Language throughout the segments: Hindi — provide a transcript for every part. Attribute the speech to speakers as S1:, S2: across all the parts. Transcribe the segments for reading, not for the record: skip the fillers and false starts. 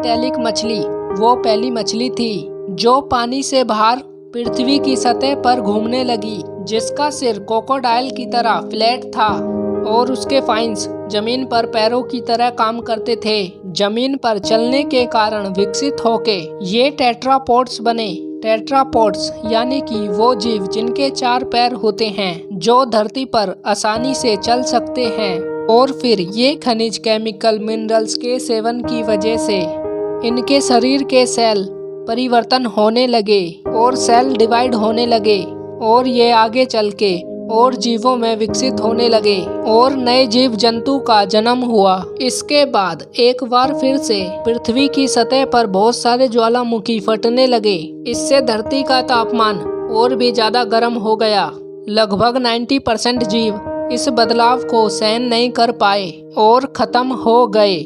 S1: टेलिक मछली वो पहली मछली थी जो पानी से बाहर पृथ्वी की सतह पर घूमने लगी, जिसका सिर क्रोकोडाइल की तरह फ्लैट था और उसके फाइन्स जमीन पर पैरों की तरह काम करते थे। जमीन पर चलने के कारण विकसित होके ये टेट्रापोड्स बने। टेट्रापोड्स यानी कि वो जीव जिनके 4 पैर होते हैं, जो धरती पर आसानी से चल सकते हैं। और फिर ये खनिज केमिकल मिनरल्स के सेवन की वजह से इनके शरीर के सेल परिवर्तन होने लगे और सेल डिवाइड होने लगे और ये आगे चल के और जीवों में विकसित होने लगे और नए जीव जंतु का जन्म हुआ। इसके बाद एक बार फिर से पृथ्वी की सतह पर बहुत सारे ज्वालामुखी फटने लगे। इससे धरती का तापमान और भी ज्यादा गर्म हो गया। लगभग 90% जीव इस बदलाव को सहन नहीं कर पाए और खत्म हो गए।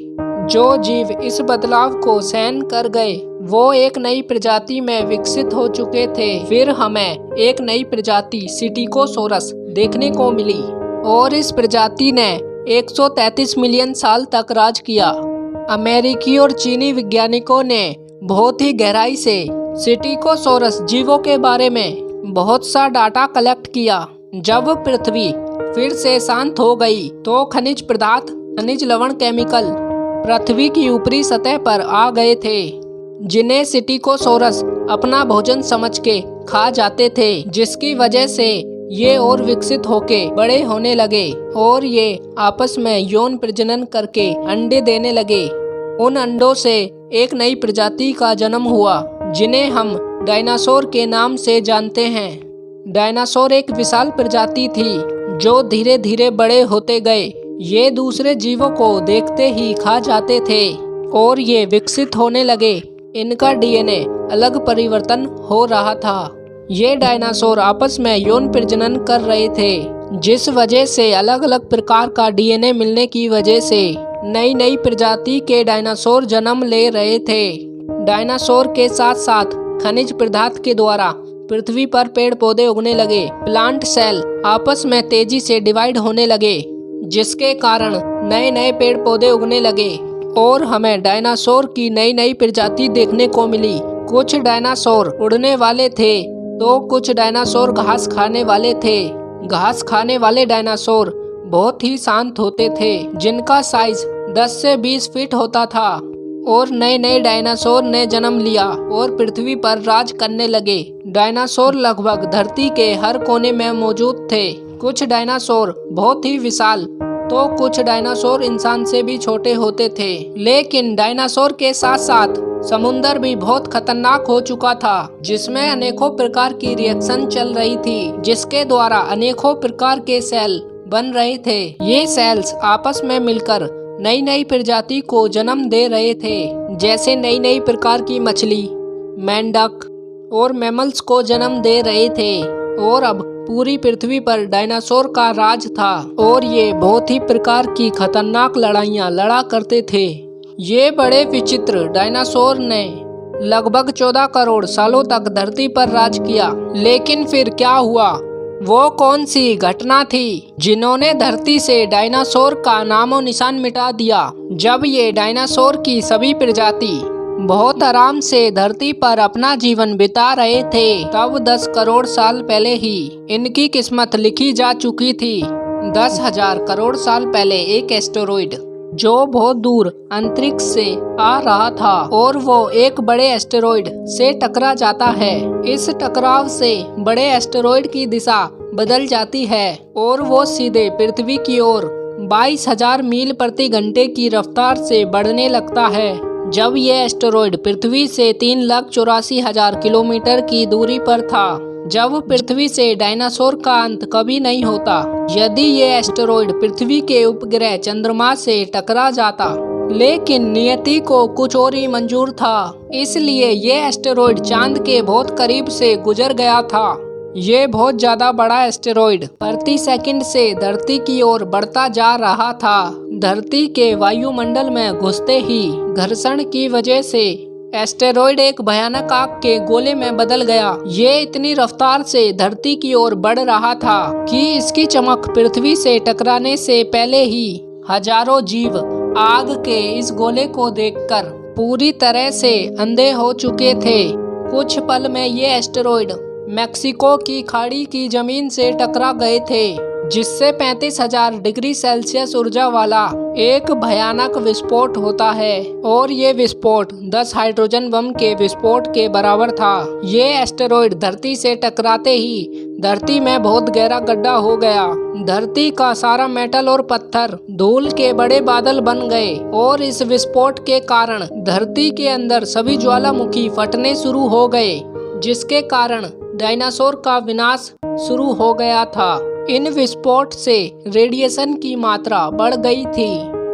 S1: जो जीव इस बदलाव को सहन कर गए वो एक नई प्रजाति में विकसित हो चुके थे। फिर हमें एक नई प्रजाति स्टीगोसोरस देखने को मिली और इस प्रजाति ने 133 मिलियन साल तक राज किया। अमेरिकी और चीनी वैज्ञानिकों ने बहुत ही गहराई से स्टीगोसोरस जीवों के बारे में बहुत सा डाटा कलेक्ट किया। जब पृथ्वी फिर से शांत हो गई तो खनिज पदार्थ, खनिज लवण, केमिकल पृथ्वी की ऊपरी सतह पर आ गए थे, जिन्हें स्टीगोसोरस अपना भोजन समझ के खा जाते थे, जिसकी वजह से ये और विकसित होके बड़े होने लगे और ये आपस में यौन प्रजनन करके अंडे देने लगे। उन अंडों से एक नई प्रजाति का जन्म हुआ, जिन्हें हम डायनासोर के नाम से जानते हैं। डायनासोर एक विशाल प्रजाति थी जो धीरे धीरे बड़े होते गए। ये दूसरे जीवों को देखते ही खा जाते थे और ये विकसित होने लगे। इनका डीएनए अलग परिवर्तन हो रहा था। ये डायनासोर आपस में यौन प्रजनन कर रहे थे, जिस वजह से अलग अलग प्रकार का डीएनए मिलने की वजह से नई नई प्रजाति के डायनासोर जन्म ले रहे थे। डायनासोर के साथ साथ खनिज पदार्थ के द्वारा पृथ्वी पर पेड़ पौधे उगने लगे। प्लांट सेल आपस में तेजी से डिवाइड होने लगे, जिसके कारण नए नए पेड़ पौधे उगने लगे और हमें डायनासोर की नई नई प्रजाति देखने को मिली। कुछ डायनासोर उड़ने वाले थे तो कुछ डायनासोर घास खाने वाले थे। घास खाने वाले डायनासोर बहुत ही शांत होते थे, जिनका साइज 10 से 20 फीट होता था। और नए नए डायनासोर ने जन्म लिया और पृथ्वी पर राज करने लगे। डायनासोर लगभग धरती के हर कोने में मौजूद थे। कुछ डायनासोर बहुत ही विशाल तो कुछ डायनासोर इंसान से भी छोटे होते थे। लेकिन डायनासोर के साथ साथ समुंदर भी बहुत खतरनाक हो चुका था, जिसमें अनेकों प्रकार की रिएक्शन चल रही थी, जिसके द्वारा अनेकों प्रकार के सेल बन रहे थे। ये सेल्स आपस में मिलकर नई नई प्रजाति को जन्म दे रहे थे, जैसे नई नई प्रकार की मछली, मेंढक और मैमल्स को जन्म दे रहे थे। और अब पूरी पृथ्वी पर डायनासोर का राज था और ये बहुत ही प्रकार की खतरनाक लड़ाइयाँ लड़ा करते थे। ये बड़े विचित्र डायनासोर ने लगभग 14 करोड़ सालों तक धरती पर राज किया। लेकिन फिर क्या हुआ? वो कौन सी घटना थी जिन्होंने धरती से डायनासोर का नामो निशान मिटा दिया? जब ये डायनासोर की सभी प्रजाति बहुत आराम से धरती पर अपना जीवन बिता रहे थे, तब 10 करोड़ साल पहले ही इनकी किस्मत लिखी जा चुकी थी। 10,000 करोड़ साल पहले एक एस्टेरॉइड जो बहुत दूर अंतरिक्ष से आ रहा था और वो एक बड़े एस्टेरॉइड से टकरा जाता है। इस टकराव से बड़े एस्टेरॉइड की दिशा बदल जाती है और वो सीधे पृथ्वी की ओर 22,000 मील प्रति घंटे की रफ्तार से बढ़ने लगता है। जब ये एस्टेरॉइड पृथ्वी से 3,84,000 किलोमीटर की दूरी पर था, जब पृथ्वी से डायनासोर का अंत कभी नहीं होता। यदि ये एस्टेरॉइड पृथ्वी के उपग्रह चंद्रमा से टकरा जाता, लेकिन नियति को कुछ और ही मंजूर था, इसलिए ये एस्टेरॉइड चांद के बहुत करीब से गुजर गया था। ये बहुत ज्यादा बड़ा एस्टेरॉइड प्रति सेकंड से धरती की ओर बढ़ता जा रहा था। धरती के वायुमंडल में घुसते ही घर्षण की वजह से एस्टेरॉइड एक भयानक आग के गोले में बदल गया। ये इतनी रफ्तार से धरती की ओर बढ़ रहा था कि इसकी चमक पृथ्वी से टकराने से पहले ही हजारों जीव आग के इस गोले को देखकर पूरी तरह से अंधे हो चुके थे। कुछ पल में ये एस्टेरॉयड मेक्सिको की खाड़ी की जमीन से टकरा गए थे, जिससे 35,000 डिग्री सेल्सियस ऊर्जा वाला एक भयानक विस्फोट होता है और ये विस्फोट 10 हाइड्रोजन बम के विस्फोट के बराबर था। ये एस्टेरॉयड धरती से टकराते ही धरती में बहुत गहरा गड्ढा हो गया। धरती का सारा मेटल और पत्थर धूल के बड़े बादल बन गए और इस विस्फोट के कारण धरती के अंदर सभी ज्वालामुखी फटने शुरू हो गए, जिसके कारण डायनासोर का विनाश शुरू हो गया था। इन विस्फोट से रेडिएशन की मात्रा बढ़ गई थी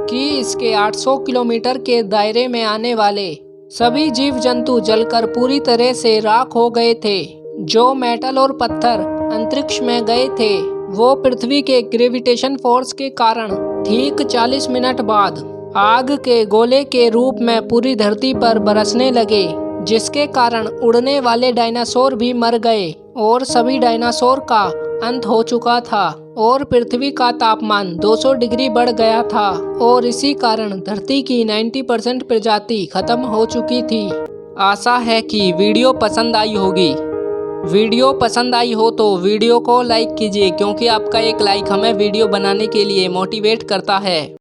S1: कि इसके 800 किलोमीटर के दायरे में आने वाले सभी जीव जंतु जलकर पूरी तरह से राख हो गए थे। जो मेटल और पत्थर अंतरिक्ष में गए थे वो पृथ्वी के ग्रेविटेशन फोर्स के कारण ठीक 40 मिनट बाद आग के गोले के रूप में पूरी धरती पर बरसने लगे, जिसके कारण उड़ने वाले डायनासोर भी मर गए और सभी डायनासोर का अंत हो चुका था और पृथ्वी का तापमान 200 डिग्री बढ़ गया था और इसी कारण धरती की 90% प्रजाति खत्म हो चुकी थी। आशा है कि वीडियो पसंद आई होगी। वीडियो पसंद आई हो तो वीडियो को लाइक कीजिए, क्योंकि आपका एक लाइक हमें वीडियो बनाने के लिए मोटिवेट करता है।